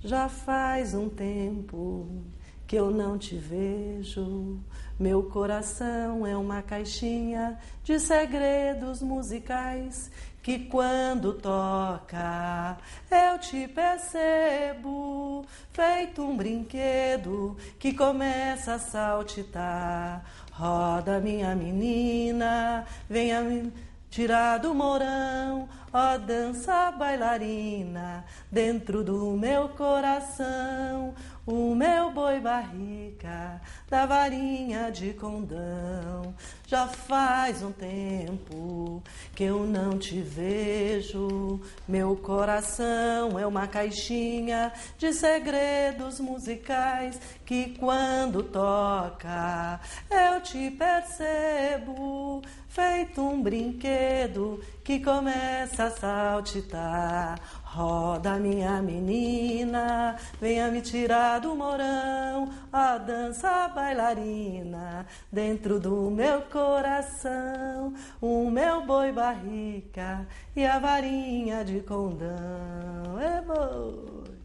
Já faz um tempo que eu não te vejo. Meu coração é uma caixinha de segredos musicais que quando toca eu te percebo, feito um brinquedo que começa a saltitar. Roda, minha menina, venha me tirar do morão, ó dança bailarina, dentro do meu coração, o meu boi barrica, da varinha de condão. Já faz um tempo que eu não te vejo, meu coração é uma caixinha de segredos musicais que quando toca eu te percebo, feito um brinquedo que começa a saltitar. Roda, minha menina, venha me tirar do morão, a dança bailarina, dentro do meu coração, o meu boi barrica e a varinha de condão. É boi.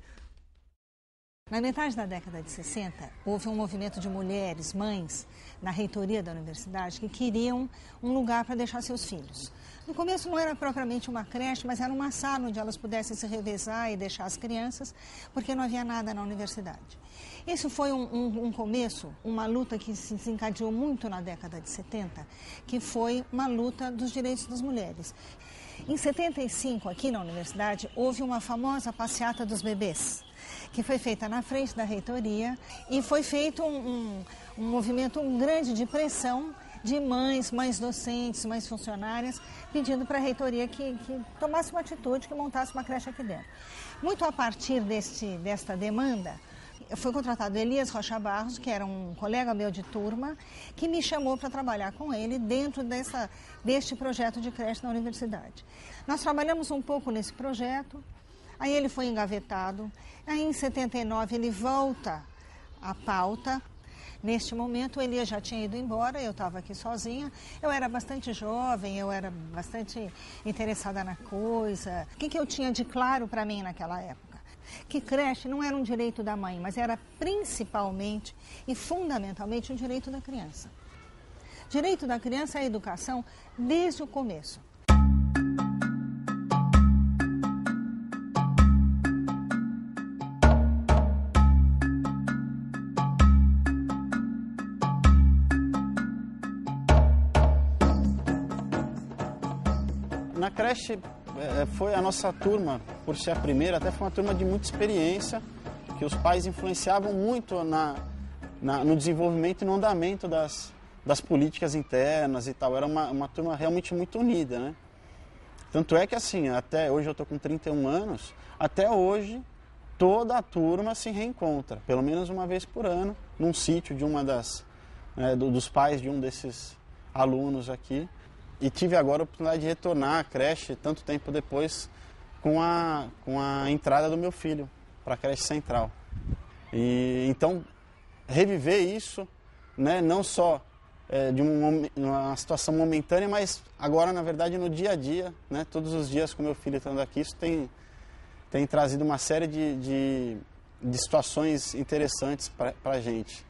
Na metade da década de 60, houve um movimento de mulheres, mães, na reitoria da universidade, que queriam um lugar para deixar seus filhos. No começo não era propriamente uma creche, mas era uma sala onde elas pudessem se revezar e deixar as crianças, porque não havia nada na universidade. Esse foi um começo, uma luta que se desencadeou muito na década de 70, que foi uma luta dos direitos das mulheres. Em 75, aqui na universidade, houve uma famosa passeata dos bebês, que foi feita na frente da reitoria e foi feito um movimento grande de pressão de mães docentes, mães funcionárias, pedindo para a reitoria que tomasse uma atitude, que montasse uma creche aqui dentro. Muito a partir desta demanda, foi contratado Elias Rocha Barros, que era um colega meu de turma, que me chamou para trabalhar com ele dentro deste projeto de creche na universidade. Nós trabalhamos um pouco nesse projeto, aí ele foi engavetado, aí em 79 ele volta à pauta. Neste momento, o Elias já tinha ido embora, eu estava aqui sozinha. Eu era bastante jovem, eu era bastante interessada na coisa. O que eu tinha de claro para mim naquela época? Que creche não era um direito da mãe, mas era principalmente e fundamentalmente um direito da criança. Direito da criança é a educação desde o começo. Na creche foi a nossa turma, por ser a primeira, até foi uma turma de muita experiência, que os pais influenciavam muito no desenvolvimento e no andamento das políticas internas e tal. Era uma turma realmente muito unida, né? Tanto é que assim, até hoje eu estou com 31 anos, até hoje toda a turma se reencontra, pelo menos uma vez por ano, num sítio de dos pais de um desses alunos aqui. E tive agora a oportunidade de retornar à creche, tanto tempo depois, com a entrada do meu filho para a creche central. E então, reviver isso, né, não só de uma situação momentânea, mas agora, na verdade, no dia a dia, né, todos os dias com meu filho estando aqui, isso tem trazido uma série de situações interessantes para a gente.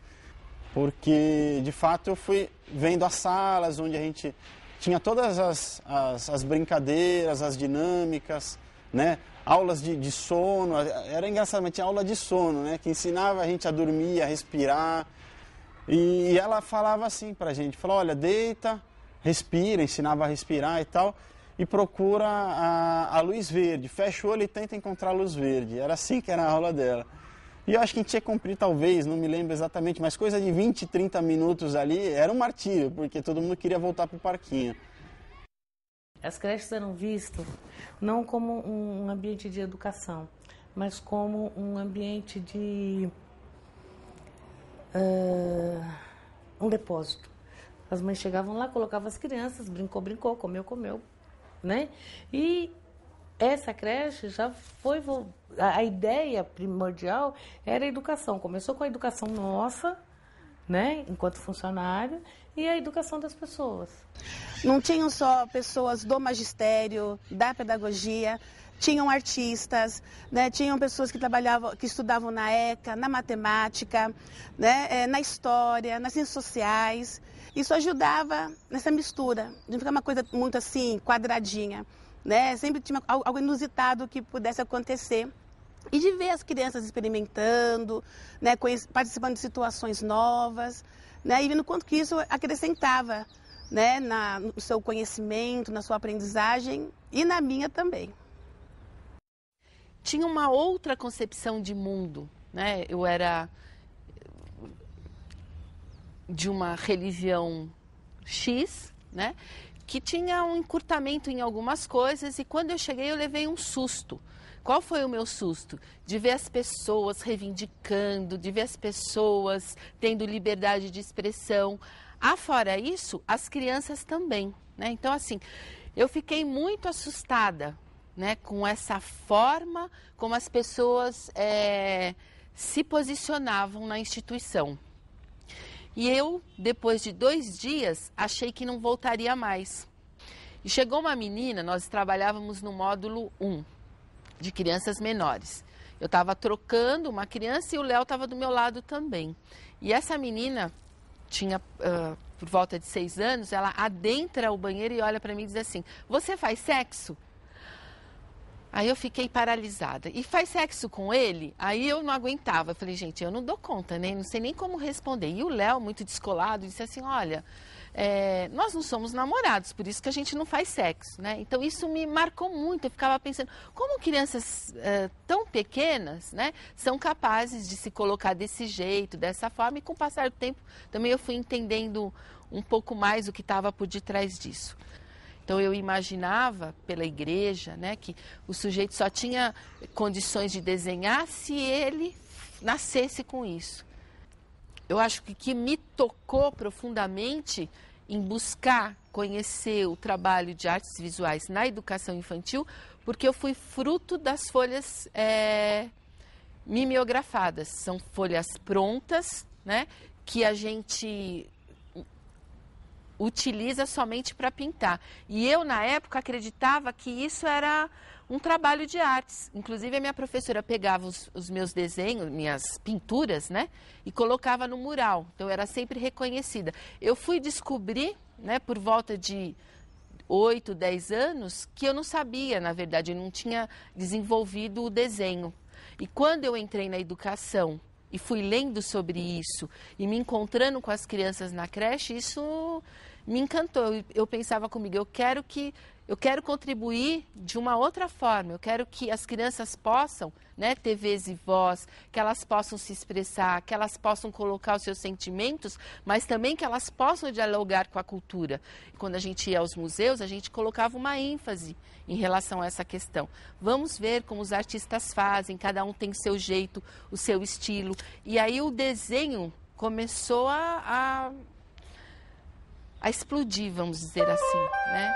Porque, de fato, eu fui vendo as salas onde a gente tinha todas as brincadeiras, as dinâmicas, né? Aulas de sono, era engraçado, mas tinha aula de sono, né? Que ensinava a gente a dormir, a respirar. E ela falava assim pra gente, falou, olha, deita, respira, ensinava a respirar e tal, e procura a luz verde, fecha o olho e tenta encontrar a luz verde. Era assim que era a aula dela. E eu acho que a gente tinha que cumprir, talvez, não me lembro exatamente, mas coisa de 20, 30 minutos ali era um martírio, porque todo mundo queria voltar para o parquinho. As creches eram vistas não como um ambiente de educação, mas como um ambiente de um depósito. As mães chegavam lá, colocavam as crianças, brincou, comeu, né? E essa creche já foi... A ideia primordial era a educação. Começou com a educação nossa, né, enquanto funcionário, e a educação das pessoas. Não tinham só pessoas do magistério, da pedagogia, tinham artistas, né? Tinham pessoas que trabalhavam, que estudavam na ECA, na matemática, né? Na história, nas ciências sociais. Isso ajudava nessa mistura, de não ficar uma coisa muito assim, quadradinha, né? Sempre tinha algo inusitado que pudesse acontecer. E de ver as crianças experimentando, né? Participando de situações novas, né? E vendo quanto que isso acrescentava, né? No seu conhecimento, na sua aprendizagem e na minha também. Tinha uma outra concepção de mundo, né? Eu era de uma religião X, né? Que tinha um encurtamento em algumas coisas e quando eu cheguei eu levei um susto. Qual foi o meu susto? De ver as pessoas reivindicando, de ver as pessoas tendo liberdade de expressão. Afora isso, as crianças também, né? Então, assim, eu fiquei muito assustada, né, com essa forma como as pessoas se posicionavam na instituição. E eu, depois de 2 dias, achei que não voltaria mais. E chegou uma menina, nós trabalhávamos no módulo 1, de crianças menores. Eu estava trocando uma criança e o Léo estava do meu lado também. E essa menina tinha, por volta de 6 anos, ela adentra o banheiro e olha para mim e diz assim, você faz sexo? Aí eu fiquei paralisada. E faz sexo com ele? Aí eu não aguentava. Eu falei, gente, eu não dou conta, né? Não sei nem como responder. E o Léo, muito descolado, disse assim, olha, nós não somos namorados, por isso que a gente não faz sexo, né? Então isso me marcou muito. Eu ficava pensando, como crianças tão pequenas, né, são capazes de se colocar desse jeito, dessa forma. E com o passar do tempo, também eu fui entendendo um pouco mais o que estava por detrás disso. Então eu imaginava pela igreja, né, que o sujeito só tinha condições de desenhar se ele nascesse com isso. Eu acho que o que me tocou profundamente em buscar conhecer o trabalho de artes visuais na educação infantil, porque eu fui fruto das folhas mimeografadas. São folhas prontas, né, que a gente utiliza somente para pintar. E eu, na época, acreditava que isso era um trabalho de artes. Inclusive, a minha professora pegava os meus desenhos, minhas pinturas, né, e colocava no mural. Então, eu era sempre reconhecida. Eu fui descobrir, né, por volta de 8, 10 anos, que eu não sabia, na verdade, eu não tinha desenvolvido o desenho. E quando eu entrei na educação e fui lendo sobre isso e me encontrando com as crianças na creche, isso me encantou. Eu pensava comigo, eu quero contribuir de uma outra forma, eu quero que as crianças possam, né, ter vez e voz, que elas possam se expressar, que elas possam colocar os seus sentimentos, mas também que elas possam dialogar com a cultura. Quando a gente ia aos museus, a gente colocava uma ênfase em relação a essa questão. Vamos ver como os artistas fazem, cada um tem seu jeito, o seu estilo. E aí o desenho começou a explodir, vamos dizer assim, né?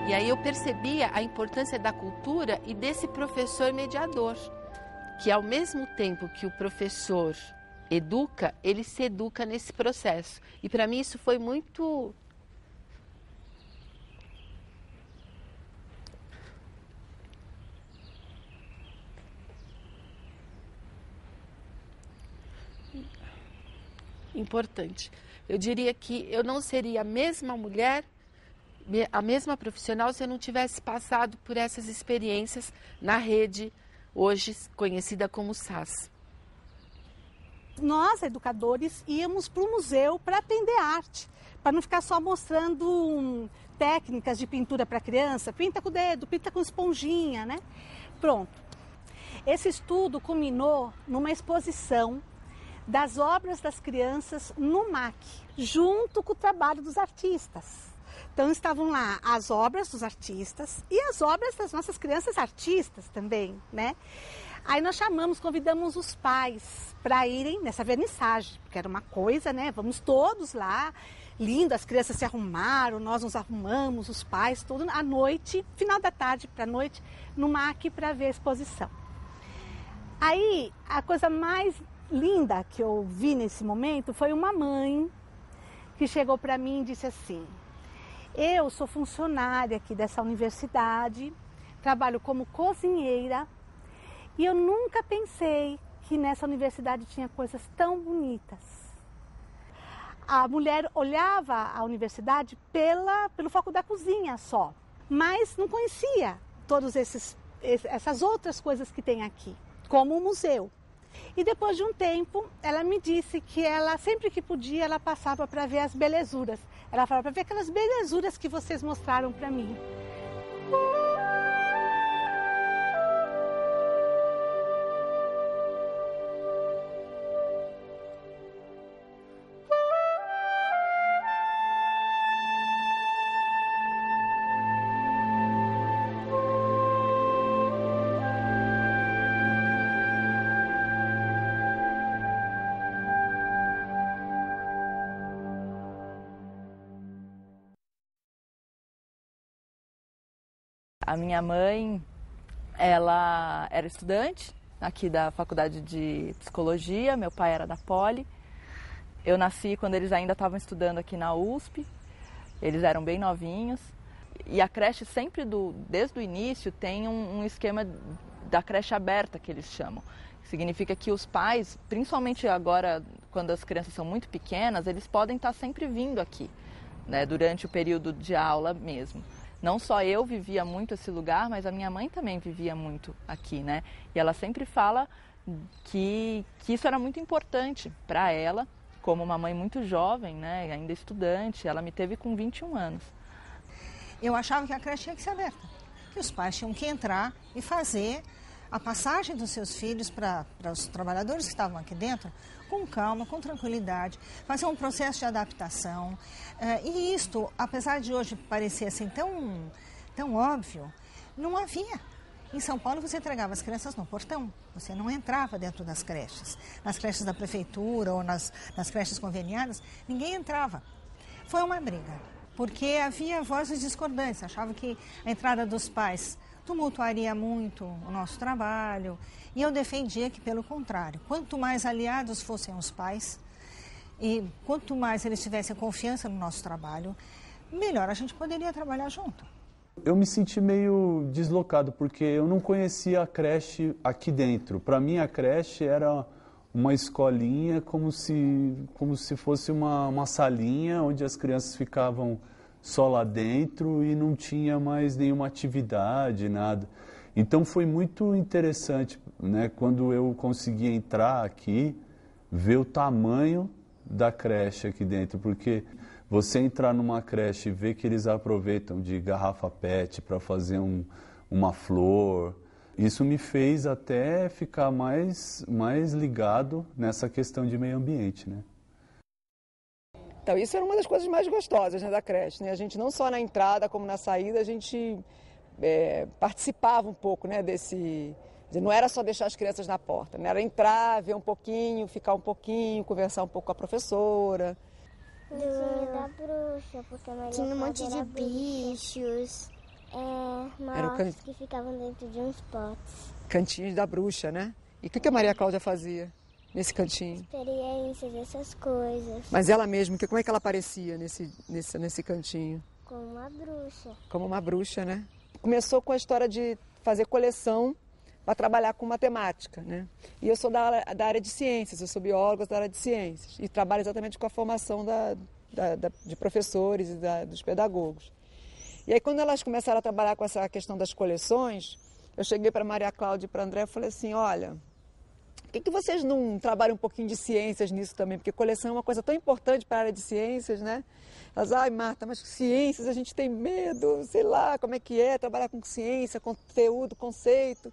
E aí eu percebia a importância da cultura e desse professor mediador, que ao mesmo tempo que o professor educa, ele se educa nesse processo. E para mim isso foi muito importante. Eu diria que eu não seria a mesma mulher, a mesma profissional, se eu não tivesse passado por essas experiências na rede, hoje conhecida como SAS. Nós, educadores, íamos para o museu para aprender arte, para não ficar só mostrando técnicas de pintura para criança, pinta com o dedo, pinta com esponjinha, né? Pronto. Esse estudo culminou numa exposição das obras das crianças no MAC, junto com o trabalho dos artistas. Então estavam lá as obras dos artistas e as obras das nossas crianças artistas também, né? Aí nós convidamos os pais para irem nessa vernissagem, porque era uma coisa, né? Vamos todos lá, lindo, as crianças se arrumaram, nós nos arrumamos, os pais, tudo à noite, final da tarde para a noite, no MAC para ver a exposição. Aí a coisa mais linda que eu vi nesse momento foi uma mãe que chegou para mim e disse assim: eu sou funcionária aqui dessa universidade, trabalho como cozinheira e eu nunca pensei que nessa universidade tinha coisas tão bonitas. A mulher olhava a universidade pelo foco da cozinha só, mas não conhecia todas essas outras coisas que tem aqui, como o museu. E depois de um tempo, ela me disse que ela, sempre que podia, ela passava para ver as belezuras. Ela falava, para ver aquelas belezuras que vocês mostraram para mim. A minha mãe, ela era estudante aqui da Faculdade de Psicologia, meu pai era da Poli. Eu nasci quando eles ainda estavam estudando aqui na USP, eles eram bem novinhos. E a creche sempre, desde o início, tem um esquema da creche aberta, que eles chamam. Significa que os pais, principalmente agora, quando as crianças são muito pequenas, eles podem estar sempre vindo aqui, né, durante o período de aula mesmo. Não só eu vivia muito esse lugar, mas a minha mãe também vivia muito aqui, né? E ela sempre fala que isso era muito importante para ela, como uma mãe muito jovem, né? Ainda estudante, ela me teve com 21 anos. Eu achava que a creche tinha que ser aberta, que os pais tinham que entrar e fazer a passagem dos seus filhos para os trabalhadores que estavam aqui dentro, com calma, com tranquilidade, fazer um processo de adaptação. E isto, apesar de hoje parecer assim tão óbvio, não havia. Em São Paulo você entregava as crianças no portão, você não entrava dentro das creches. Nas creches da prefeitura ou nas creches conveniadas, ninguém entrava. Foi uma briga, porque havia vozes discordantes, achava que a entrada dos pais tumultuaria muito o nosso trabalho, e eu defendia que, pelo contrário, quanto mais aliados fossem os pais e quanto mais eles tivessem confiança no nosso trabalho, melhor a gente poderia trabalhar junto. Eu me senti meio deslocado, porque eu não conhecia a creche aqui dentro. Para mim, a creche era uma escolinha como se fosse uma salinha onde as crianças ficavam só lá dentro e não tinha mais nenhuma atividade, nada. Então foi muito interessante, né, quando eu consegui entrar aqui, ver o tamanho da creche aqui dentro, porque você entrar numa creche e ver que eles aproveitam de garrafa PET para fazer uma flor, isso me fez até ficar mais ligado nessa questão de meio ambiente, né? Então, isso era uma das coisas mais gostosas, né, da creche, né? A gente não só na entrada como na saída, a gente participava um pouco, né, não era só deixar as crianças na porta, né? Era entrar, ver um pouquinho, ficar um pouquinho, conversar um pouco com a professora. Da bruxa, porque a Maria tinha um monte de bichos, mortos que ficavam dentro de uns potes. Cantinho da bruxa, né? E o que a Maria Cláudia fazia nesse cantinho? Experiências, essas coisas. Mas ela mesma, como é que ela aparecia nesse cantinho? Como uma bruxa. Como uma bruxa, né? Começou com a história de fazer coleção para trabalhar com matemática, né? E eu sou da área de ciências, eu sou bióloga da área de ciências e trabalho exatamente com a formação de professores e dos pedagogos. E aí, quando elas começaram a trabalhar com essa questão das coleções, eu cheguei para Maria Cláudia e para André e falei assim, olha, por que vocês não trabalham um pouquinho de ciências nisso também? Porque coleção é uma coisa tão importante para a área de ciências, né? Elas, ai, Marta, mas ciências a gente tem medo, sei lá, como é que é trabalhar com ciência, conteúdo, conceito.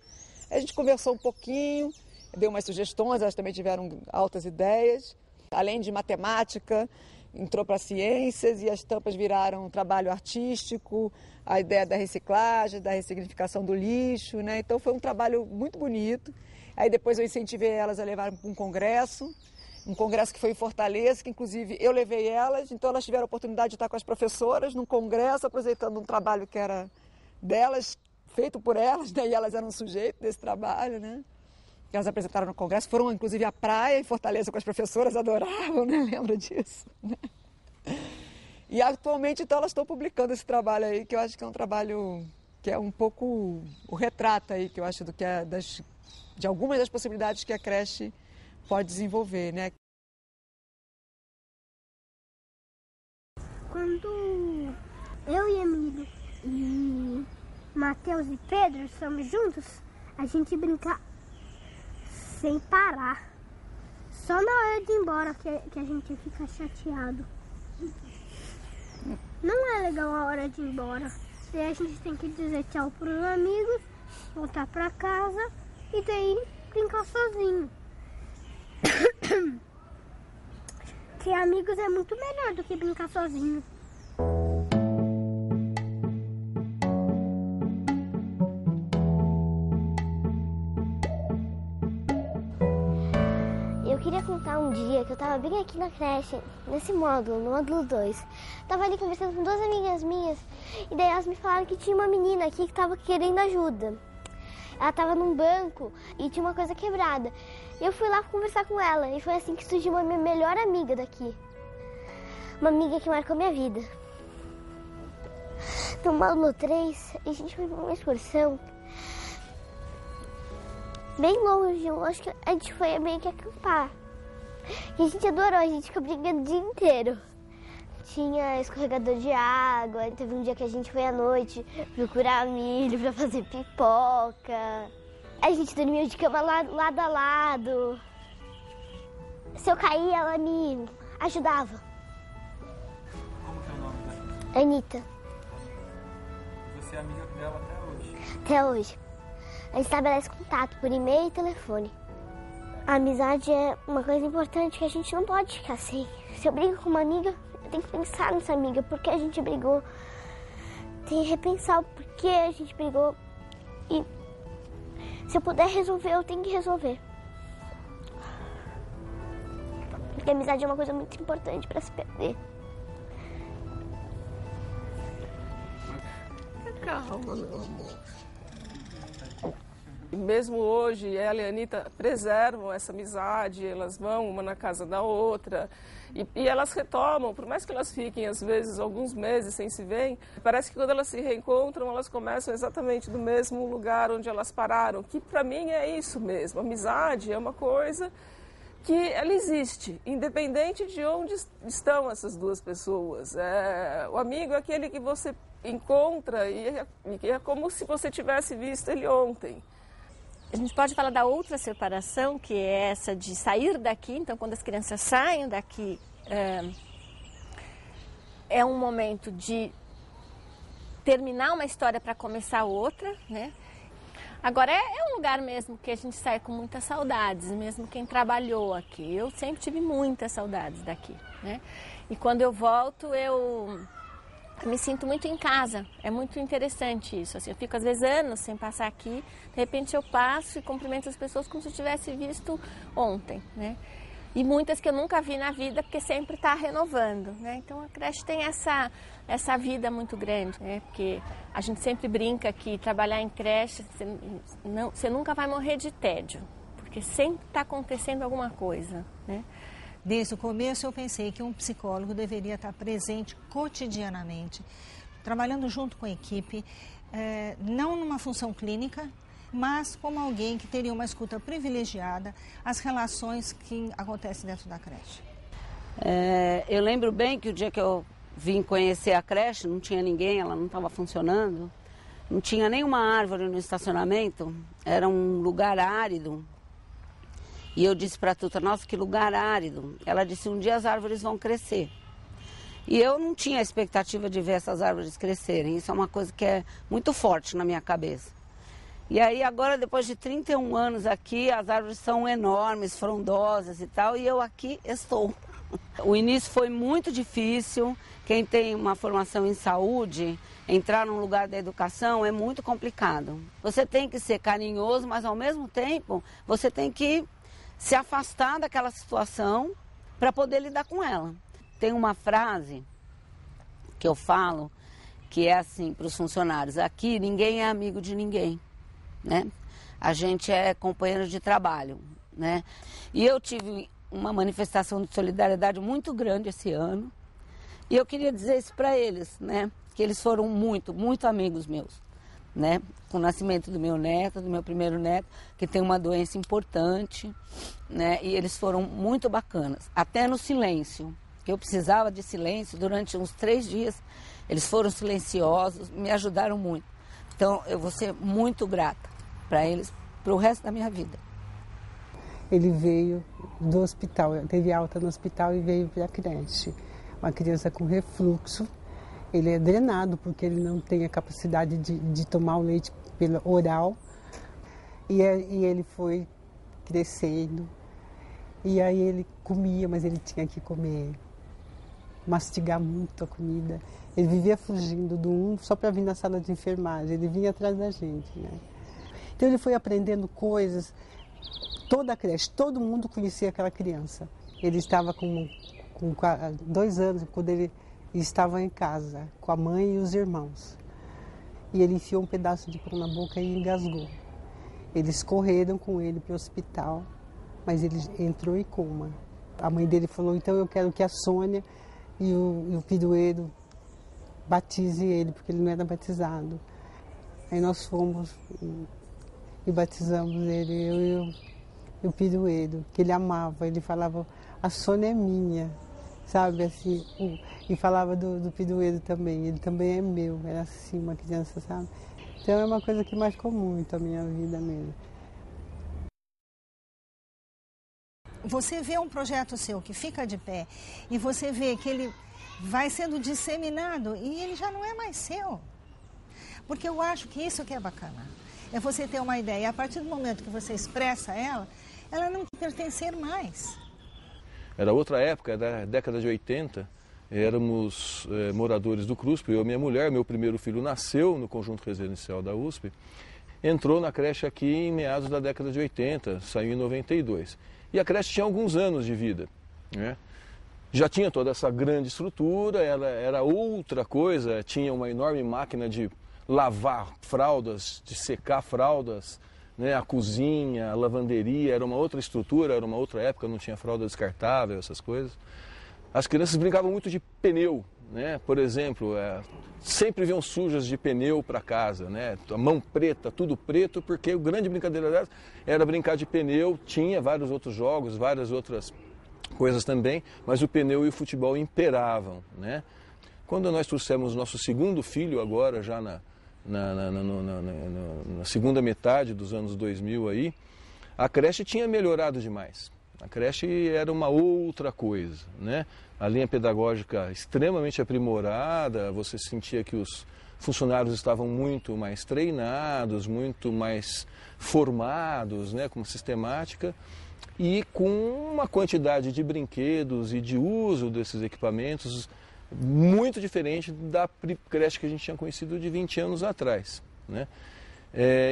Aí a gente conversou um pouquinho, deu umas sugestões, elas também tiveram altas ideias. Além de matemática, entrou para ciências e as tampas viraram um trabalho artístico, a ideia da reciclagem, da ressignificação do lixo, né? Então foi um trabalho muito bonito. Aí depois eu incentivei elas a levarem para um congresso que foi em Fortaleza, que inclusive eu levei elas, então elas tiveram a oportunidade de estar com as professoras num congresso, apresentando um trabalho que era delas, feito por elas, né? E elas eram sujeitos desse trabalho, né? Que elas apresentaram no congresso, foram inclusive à praia em Fortaleza com as professoras, adoravam, né? Lembra disso? Né? E atualmente, então, elas estão publicando esse trabalho aí, que eu acho que é um trabalho que é um pouco o retrato aí, que eu acho de algumas das possibilidades que a creche pode desenvolver, né? Quando eu e Emílio e Matheus e Pedro estamos juntos, a gente brinca sem parar. Só na hora de ir embora que a gente fica chateado. Não é legal a hora de ir embora. Daí a gente tem que dizer tchau para os amigos, voltar para casa e daí brincar sozinho. Ter amigos é muito melhor do que brincar sozinho. Eu queria contar um dia que eu tava bem aqui na creche, nesse módulo, no módulo 2. Tava ali conversando com 2 amigas minhas e daí elas me falaram que tinha uma menina aqui que tava querendo ajuda. Ela tava num banco e tinha uma coisa quebrada. Eu fui lá conversar com ela e foi assim que surgiu uma minha melhor amiga daqui. Uma amiga que marcou minha vida. No módulo 3, a gente foi pra uma excursão bem longe, eu acho que a gente foi meio que acampar. E a gente adorou, a gente ficou brincando o dia inteiro. Tinha escorregador de água, teve um dia que a gente foi à noite procurar milho pra fazer pipoca. A gente dormia de cama lado a lado. Se eu caía, ela me ajudava. Como que é o nome dela? Anitta. Você é amiga dela até hoje? Até hoje. A gente estabelece contato por e-mail e telefone. A amizade é uma coisa importante que a gente não pode ficar sem. Se eu brigo com uma amiga, eu tenho que pensar nessa amiga, porque a gente brigou. Tem que repensar o porquê a gente brigou. E se eu puder resolver, eu tenho que resolver. Porque a amizade é uma coisa muito importante para se perder. Calma, meu amor. Mesmo hoje, ela e a Anitta preservam essa amizade, elas vão uma na casa da outra e elas retomam, por mais que elas fiquem às vezes alguns meses sem se verem, parece que quando elas se reencontram, elas começam exatamente do mesmo lugar onde elas pararam, que para mim é isso mesmo, a amizade é uma coisa que ela existe, independente de onde estão essas duas pessoas. O amigo é aquele que você encontra e é como se você tivesse visto ele ontem. A gente pode falar da outra separação, que é essa de sair daqui. Então, quando as crianças saem daqui, é um momento de terminar uma história para começar outra, né? Agora, é um lugar mesmo que a gente sai com muitas saudades, mesmo quem trabalhou aqui. Eu sempre tive muitas saudades daqui, né? E quando eu volto, eu me sinto muito em casa, é muito interessante isso, assim, eu fico às vezes anos sem passar aqui, de repente eu passo e cumprimento as pessoas como se eu tivesse visto ontem, né? E muitas que eu nunca vi na vida, porque sempre está renovando, né? Então a creche tem essa vida muito grande, né? Porque a gente sempre brinca que trabalhar em creche, você nunca vai morrer de tédio, porque sempre está acontecendo alguma coisa, né? Desde o começo eu pensei que um psicólogo deveria estar presente cotidianamente, trabalhando junto com a equipe, não numa função clínica, mas como alguém que teria uma escuta privilegiada às relações que acontecem dentro da creche. Eu lembro bem que o dia que eu vim conhecer a creche, não tinha ninguém, ela não estava funcionando, não tinha nenhuma árvore no estacionamento, era um lugar árido. E eu disse para a Tuta, nossa, que lugar árido. Ela disse, um dia as árvores vão crescer. E eu não tinha a expectativa de ver essas árvores crescerem. Isso é uma coisa que é muito forte na minha cabeça. E aí agora, depois de 31 anos aqui, as árvores são enormes, frondosas e tal, e eu aqui estou. O início foi muito difícil. Quem tem uma formação em saúde, entrar num lugar da educação é muito complicado. Você tem que ser carinhoso, mas ao mesmo tempo você tem que se afastar daquela situação para poder lidar com ela. Tem uma frase que eu falo que é assim para os funcionários: aqui ninguém é amigo de ninguém, né? A gente é companheiro de trabalho, né? E eu tive uma manifestação de solidariedade muito grande esse ano. E eu queria dizer isso para eles, né? Que eles foram muito, muito amigos meus, né? Com o nascimento do meu neto, do meu primeiro neto, que tem uma doença importante, né? E eles foram muito bacanas, até no silêncio, que eu precisava de silêncio durante uns 3 dias. Eles foram silenciosos, me ajudaram muito. Então, eu vou ser muito grata para eles, para o resto da minha vida. Ele veio do hospital, teve alta no hospital e veio para a creche. Uma criança com refluxo, ele é drenado porque ele não tem a capacidade de tomar o leite pelo oral. E ele foi crescendo, e aí ele comia, mas ele tinha que comer, mastigar muito a comida. Ele vivia fugindo do só para vir na sala de enfermagem, ele vinha atrás da gente, né? Então ele foi aprendendo coisas, toda a creche, todo mundo conhecia aquela criança. Ele estava com 2 anos, quando ele estava em casa, com a mãe e os irmãos. E ele enfiou um pedaço de pão na boca e engasgou. Eles correram com ele para o hospital, mas ele entrou em coma. A mãe dele falou: então eu quero que a Sônia e o Pirueiro batize ele, porque ele não era batizado. Aí nós fomos e batizamos ele, eu e o Pirueiro, que ele amava. Ele falava: a Sônia é minha, sabe, assim, e falava do Pirueiro também, ele também é meu, era assim, uma criança, sabe. Então é uma coisa que marcou muito a minha vida mesmo. Você vê um projeto seu que fica de pé e você vê que ele vai sendo disseminado e ele já não é mais seu. Porque eu acho que isso que é bacana. É você ter uma ideia e a partir do momento que você expressa ela não te pertencer mais. Era outra época, da década de 80, éramos moradores do CRUSP, eu e minha mulher, meu primeiro filho nasceu no conjunto residencial da USP, entrou na creche aqui em meados da década de 80, saiu em 92. E a creche tinha alguns anos de vida, né? Já tinha toda essa grande estrutura, ela era outra coisa, tinha uma enorme máquina de lavar fraldas, de secar fraldas, né? A cozinha, a lavanderia, era uma outra estrutura, era uma outra época, não tinha fralda descartável, essas coisas. As crianças brincavam muito de pneu, né? Por exemplo, sempre vinham sujas de pneu para casa, né? A mão preta, tudo preto, porque a grande brincadeira delas era brincar de pneu. Tinha vários outros jogos, várias outras coisas também, mas o pneu e o futebol imperavam, né? Quando nós trouxemos nosso segundo filho agora, já na segunda metade dos anos 2000 aí, a creche tinha melhorado demais. A creche era uma outra coisa, né? A linha pedagógica extremamente aprimorada, você sentia que os funcionários estavam muito mais treinados, muito mais formados, né, com sistemática e com uma quantidade de brinquedos e de uso desses equipamentos muito diferente da creche que a gente tinha conhecido de 20 anos atrás, né?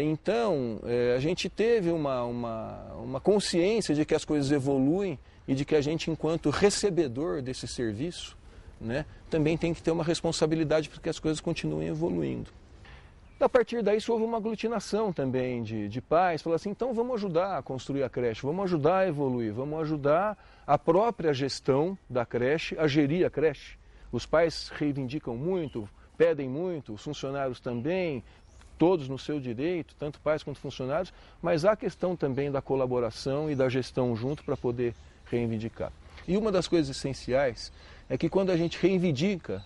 Então, a gente teve uma consciência de que as coisas evoluem e de que a gente, enquanto recebedor desse serviço, né, também tem que ter uma responsabilidade para que as coisas continuem evoluindo. A partir daí, houve uma aglutinação também de pais, falou assim: então vamos ajudar a construir a creche, vamos ajudar a evoluir, vamos ajudar a própria gestão da creche, a gerir a creche. Os pais reivindicam muito, pedem muito, os funcionários também, todos no seu direito, tanto pais quanto funcionários, mas há a questão também da colaboração e da gestão junto para poder reivindicar. E uma das coisas essenciais é que quando a gente reivindica,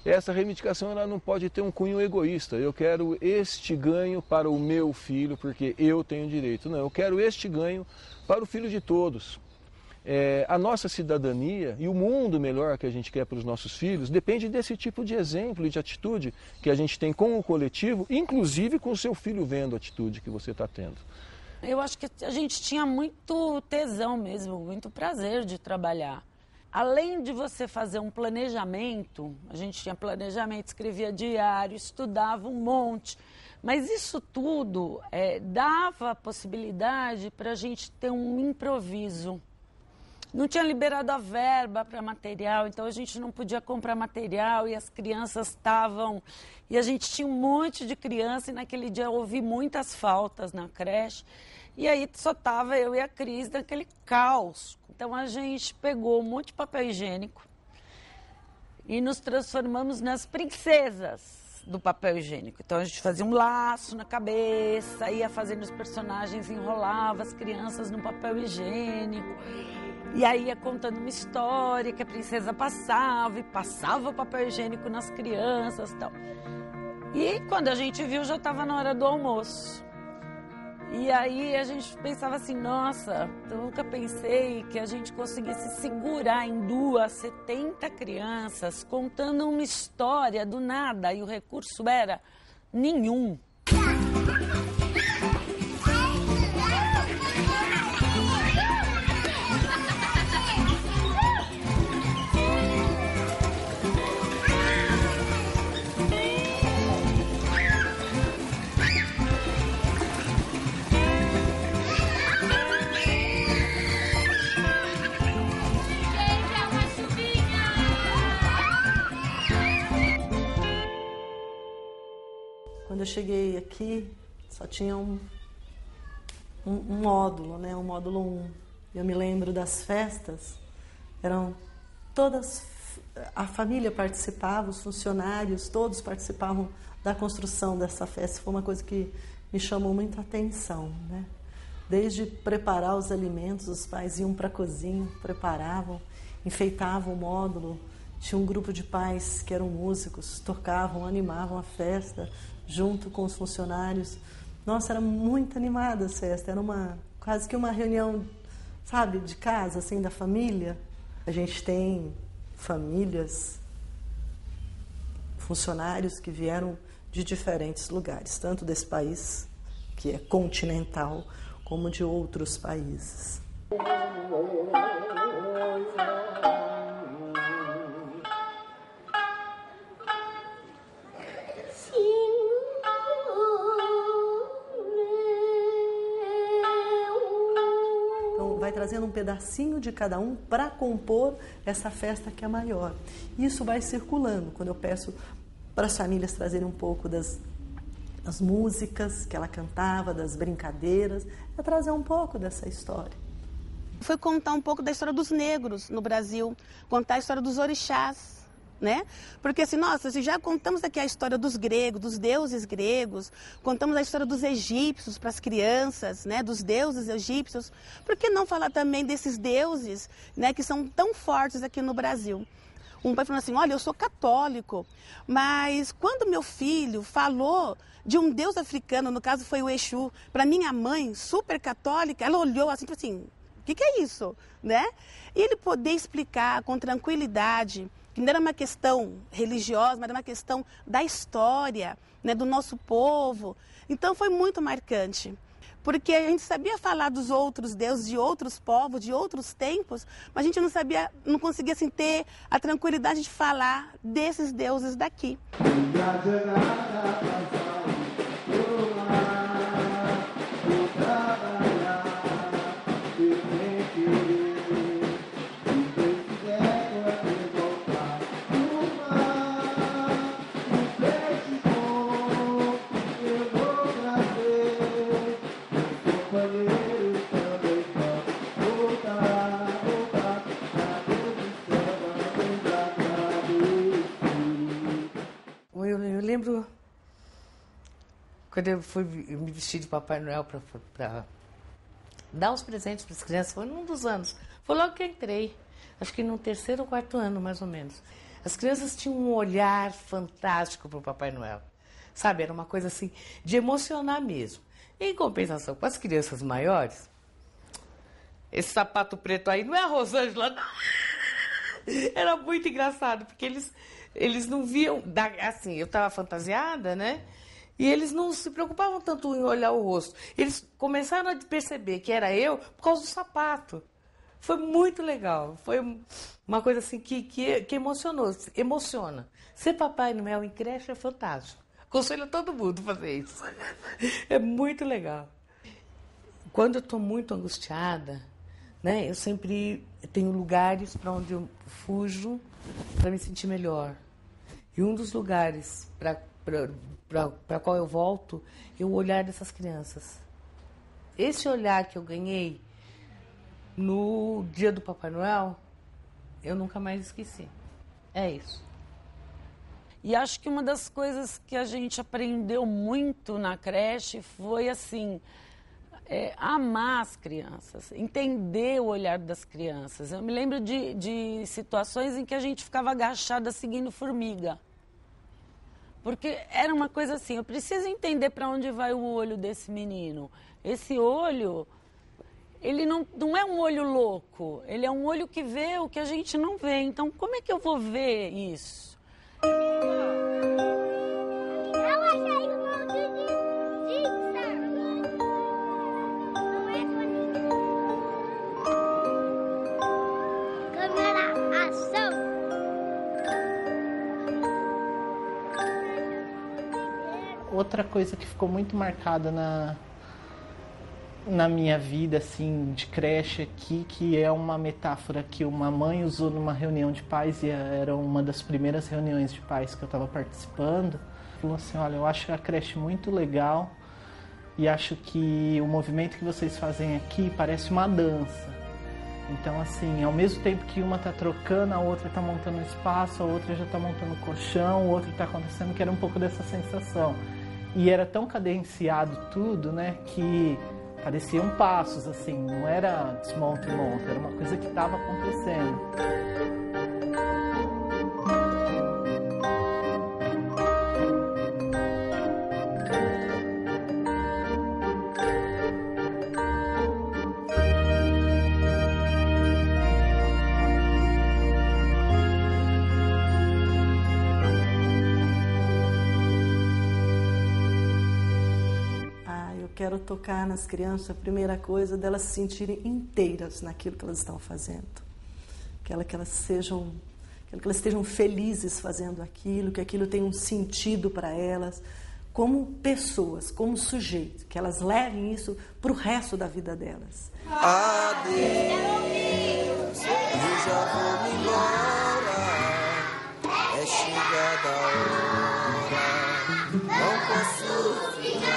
essa reivindicação ela não pode ter um cunho egoísta. Eu quero este ganho para o meu filho porque eu tenho direito. Não, eu quero este ganho para o filho de todos. A nossa cidadania e o mundo melhor que a gente quer para os nossos filhos depende desse tipo de exemplo e de atitude que a gente tem com o coletivo, inclusive com o seu filho vendo a atitude que você está tendo. Eu acho que a gente tinha muito tesão mesmo, muito prazer de trabalhar. além de você fazer um planejamento, a gente tinha planejamento, escrevia diário, estudava um monte, mas isso tudo dava a possibilidade para a gente ter um improviso. Não tinha liberado a verba para material, então a gente não podia comprar material e as crianças estavam... E a gente tinha um monte de criança e naquele dia eu ouvi muitas faltas na creche. E aí só estava eu e a Cris naquele caos. Então a gente pegou um monte de papel higiênico e nos transformamos nas princesas do papel higiênico. Então a gente fazia um laço na cabeça, ia fazendo os personagens, enrolava as crianças no papel higiênico. E aí ia contando uma história que a princesa passava e passava o papel higiênico nas crianças e tal. E quando a gente viu, já estava na hora do almoço. E aí a gente pensava assim, nossa, eu nunca pensei que a gente conseguisse segurar em 70 crianças contando uma história do nada e o recurso era nenhum. Quando eu cheguei aqui, só tinha um módulo, né? Um módulo 1. Eu me lembro das festas, eram todas... A família participava, os funcionários, todos participavam da construção dessa festa. Foi uma coisa que me chamou muita atenção, né? Desde preparar os alimentos, os pais iam para a cozinha, preparavam, enfeitavam o módulo. Tinha um grupo de pais que eram músicos, tocavam, animavam a festa junto com os funcionários. Nossa, era muito animada a festa, era quase que uma reunião, sabe, de casa, assim, da família. A gente tem famílias, funcionários que vieram de diferentes lugares, tanto desse país, que é continental, como de outros países. Vai trazendo um pedacinho de cada um para compor essa festa que é maior. Isso vai circulando. Quando eu peço para as famílias trazerem um pouco das músicas que ela cantava, das brincadeiras, é trazer um pouco dessa história. Foi contar um pouco da história dos negros no Brasil, contar a história dos orixás, né? Porque assim, nossa, já contamos aqui a história dos gregos, dos deuses gregos, contamos a história dos egípcios para as crianças, né? Dos deuses egípcios. Por que não falar também desses deuses, né? Que são tão fortes aqui no Brasil? Um pai falou assim, olha, eu sou católico, mas quando meu filho falou de um deus africano, no caso foi o Exu, para minha mãe, super católica, ela olhou assim, o que é isso, né? E ele poder explicar com tranquilidade que não era uma questão religiosa, mas era uma questão da história, né, do nosso povo. Então foi muito marcante, porque a gente sabia falar dos outros deuses, de outros povos, de outros tempos, mas a gente não conseguia assim, ter a tranquilidade de falar desses deuses daqui. Eu lembro quando eu fui me vestir de Papai Noel para dar os presentes para as crianças, foi num dos anos. Foi logo que eu entrei, acho que no 3º ou 4º ano, mais ou menos. As crianças tinham um olhar fantástico para o Papai Noel. Sabe, era uma coisa assim, de emocionar mesmo. Em compensação, com as crianças maiores, esse sapato preto aí não é a Rosângela, não. Era muito engraçado, porque eles não viam, assim, eu estava fantasiada, né? E eles não se preocupavam tanto em olhar o rosto. Eles começaram a perceber que era eu por causa do sapato. Foi muito legal. Foi uma coisa assim que emocionou, emociona. Ser Papai Noel em creche é fantástico. Aconselho a todo mundo fazer isso. É muito legal. Quando eu estou muito angustiada, né, eu sempre tenho lugares para onde eu fujo para me sentir melhor. E um dos lugares para qual eu volto é o olhar dessas crianças. Esse olhar que eu ganhei no dia do Papai Noel, eu nunca mais esqueci. É isso. E acho que uma das coisas que a gente aprendeu muito na creche foi assim, amar as crianças, entender o olhar das crianças. Eu me lembro de situações em que a gente ficava agachada seguindo formiga. Porque era uma coisa assim, eu preciso entender para onde vai o olho desse menino. Esse olho, ele não é um olho louco, ele é um olho que vê o que a gente não vê. Então, como é que eu vou ver isso? Outra coisa que ficou muito marcada na minha vida, assim, de creche aqui, que é uma metáfora que uma mãe usou numa reunião de pais, e era uma das primeiras reuniões de pais que eu estava participando. Falou assim, olha, eu acho a creche muito legal e acho que o movimento que vocês fazem aqui parece uma dança. Então, assim, ao mesmo tempo que uma está trocando, a outra está montando um espaço, a outra já está montando um colchão, o outro está acontecendo, que era um pouco dessa sensação. E era tão cadenciado tudo, né, que pareciam passos, assim, não era desmonta e monta, era uma coisa que estava acontecendo. Quero tocar nas crianças, a primeira coisa, delas se sentirem inteiras naquilo que elas estão fazendo. Que elas estejam felizes fazendo aquilo, que aquilo tenha um sentido para elas, como pessoas, como sujeitos, que elas levem isso para o resto da vida delas. Adeus, eu já vou me embora, é chegada a hora, não posso ficar.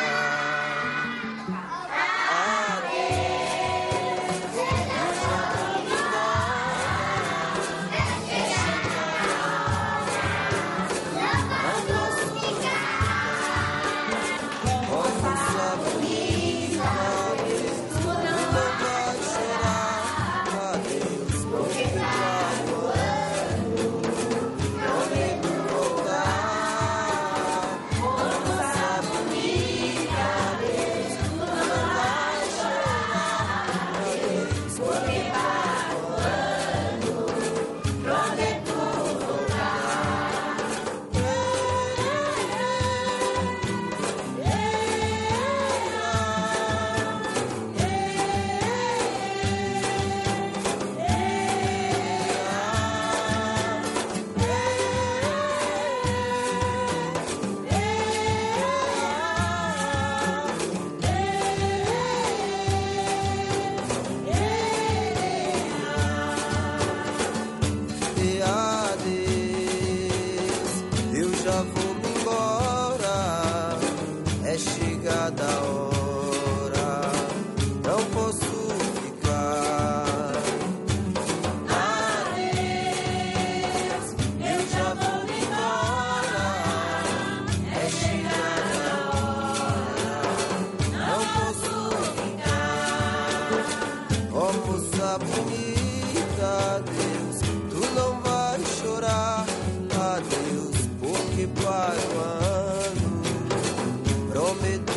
Bonita, Deus, tu não vai chorar, adeus, porque para o ano prometo.